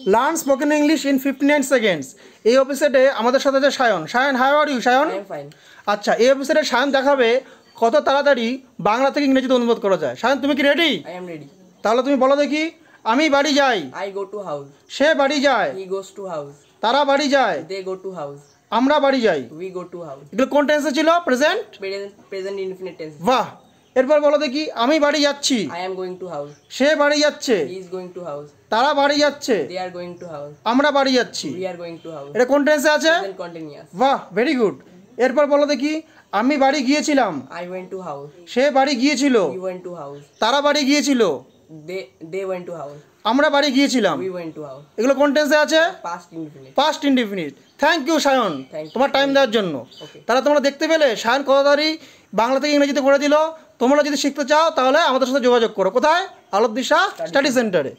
Learn spoken English in 59 seconds. এই এপিসোডে আমাদের সাথে আছে Sayan. Sayan, how are you Sayan? আচ্ছা, এই এপিসোডে সায়ন দেখাবে কত তাড়াতাড়ি বাংলা থেকে ইংরেজিতে অনুবাদ করা যায়। সায়ন, তুমি কি রেডি? I am ready. তাহলে তুমি বলো দেখি। আমি বাড়ি যাই। I go to house. সে বাড়ি যায়। He goes to house. তারা বাড়ি যায়। They go to house. আমরা বাড়ি যাই। We go to house. এগুলো কোন টেন্সে ছিল? প্রেজেন্ট। Present infinite tense. বাহ। এরপর বলো দেখি। আমি বাড়ি যাচ্ছি। I am going to house. সে বাড়ি যাচ্ছে। He is going to house. তারা বাড়ি যাচ্ছে। They are going to house. আমরা বাড়ি যাচ্ছি। We R going to house. এটা কোন টেন্সে আছে? Present continuous. বাহ, ভেরি গুড। এরপর বলো দেখি। আমি বাড়ি গিয়েছিলাম। I went to house. সে বাড়ি গিয়েছিল। He went to house. তারা বাড়ি গিয়েছিল। They went to house. আমরা বাড়ি গিয়েছিলাম। We went to house. এগুলো কোন টেন্সে আছে? Past infinite. Past indefinite. Thank you Sayan, তোমার টাইম দেওয়ার জন্য। Okay. তাহলে তোমরা দেখতে পেলে সায়ন কত তাড়াতাড়ি বাংলা থেকে ইংরেজিতে করে দিল। তোমরা যদি শিখতে চাও তাহলে আমাদের সাথে যোগাযোগ করো। কোথায়? আলোক দিশা স্টাডি সেন্টারে।